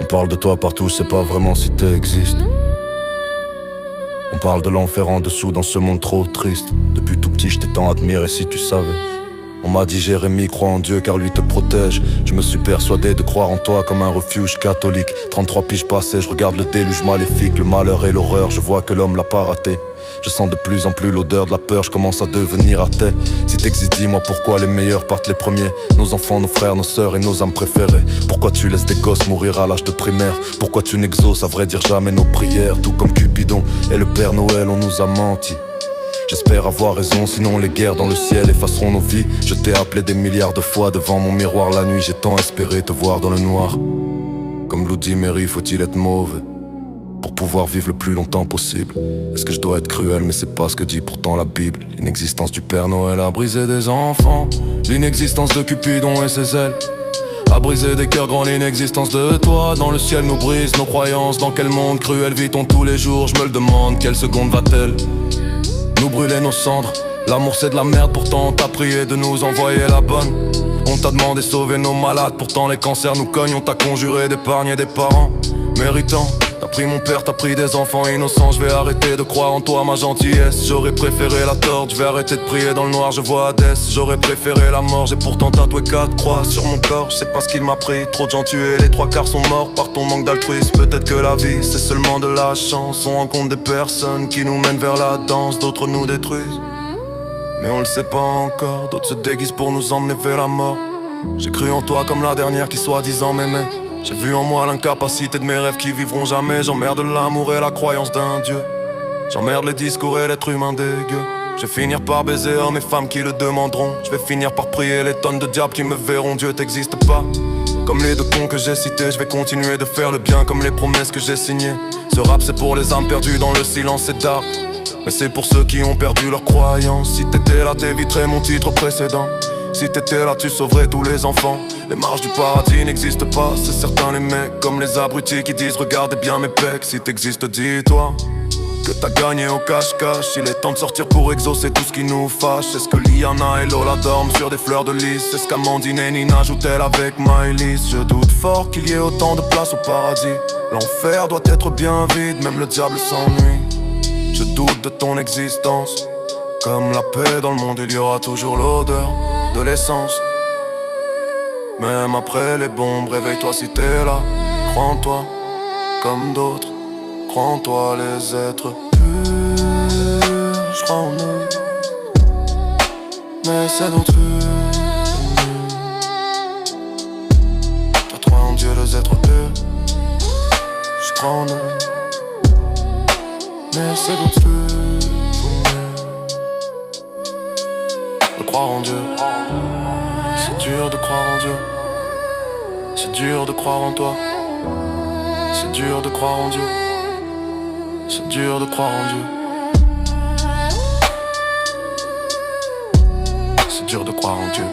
On parle de toi partout, je sais pas vraiment si t'existes. On parle de l'enfer en dessous dans ce monde trop triste. Depuis tout petit je t'ai tant admiré si tu savais. On m'a dit Jérémie, crois en Dieu car lui te protège. Je me suis persuadé de croire en toi comme un refuge catholique. 33 piges passées, je regarde le déluge maléfique. Le malheur et l'horreur, je vois que l'homme l'a pas raté. Je sens de plus en plus l'odeur de la peur, je commence à devenir athée. Si t'existes, dis-moi pourquoi les meilleurs partent les premiers. Nos enfants, nos frères, nos sœurs et nos âmes préférées. Pourquoi tu laisses des gosses mourir à l'âge de primaire? Pourquoi tu n'exauces à vrai dire jamais nos prières? Tout comme Cupidon et le Père Noël, on nous a menti. J'espère avoir raison, sinon les guerres dans le ciel effaceront nos vies. Je t'ai appelé des milliards de fois devant mon miroir la nuit. J'ai tant espéré te voir dans le noir. Comme Lou dit Mary, faut-il être mauvais pour pouvoir vivre le plus longtemps possible? Est-ce que je dois être cruel? Mais c'est pas ce que dit pourtant la Bible. L'inexistence du Père Noël a brisé des enfants. L'inexistence de Cupidon et ses ailes a brisé des cœurs grands. L'inexistence de toi dans le ciel nous brise nos croyances. Dans quel monde cruel vit-on tous les jours? Je me le demande, quelle seconde va-t-elle nous brûler nos cendres? L'amour c'est de la merde, pourtant on t'a prié de nous envoyer la bonne. On t'a demandé de sauver nos malades, pourtant les cancers nous cognent. On t'a conjuré d'épargner des parents méritants. T'as pris mon père, t'as pris des enfants innocents. Je vais arrêter de croire en toi, ma gentillesse. J'aurais préféré la torche, je vais arrêter de prier dans le noir. Je vois Hadès, j'aurais préféré la mort. J'ai pourtant tatoué 4 croix sur mon corps. Je sais pas ce qu'il m'a pris, trop de gens tués, les 3/4 sont morts par ton manque d'altruisme. Peut-être que la vie c'est seulement de la chance. On rencontre des personnes qui nous mènent vers la danse, d'autres nous détruisent. Mais on le sait pas encore, d'autres se déguisent pour nous emmener vers la mort. J'ai cru en toi comme la dernière qui soi-disant m'aimait. J'ai vu en moi l'incapacité de mes rêves qui vivront jamais. J'emmerde l'amour et la croyance d'un Dieu. J'emmerde les discours et l'être humain dégueu. Je vais finir par baiser hommes et femmes qui le demanderont. Je vais finir par prier les tonnes de diables qui me verront. Dieu t'existe pas. Comme les 2 cons que j'ai cités, je vais continuer de faire le bien comme les promesses que j'ai signées. Ce rap c'est pour les âmes perdues dans le silence, c'est dark. Mais c'est pour ceux qui ont perdu leur croyance. Si t'étais là, t'éviterais mon titre précédent. Si t'étais là, tu sauverais tous les enfants. Les marches du paradis n'existent pas, c'est certain. Les mecs comme les abrutis qui disent regardez bien mes pecs. Si t'existes, dis-toi que t'as gagné au cache-cache. Il est temps de sortir pour exaucer tout ce qui nous fâche. Est-ce que Liana et Lola dorment sur des fleurs de lys? Est-ce qu'Amandine et Nina jouent-elles avec Maëlys? Je doute fort qu'il y ait autant de place au paradis. L'enfer doit être bien vide, même le diable s'ennuie. Je doute de ton existence. Comme la paix dans le monde, il y aura toujours l'odeur de l'essence. Même après les bombes, réveille-toi si t'es là. Crois en toi, comme d'autres. Crois en toi, les êtres purs. Je crois en nous, mais c'est d'autres. Toi, crois en Dieu, les êtres purs. Je crois en nous, mais c'est d'autres. De croire en Dieu, c'est dur de croire en Dieu. C'est dur de croire en toi. C'est dur de croire en Dieu. C'est dur de croire en Dieu. C'est dur de croire en Dieu.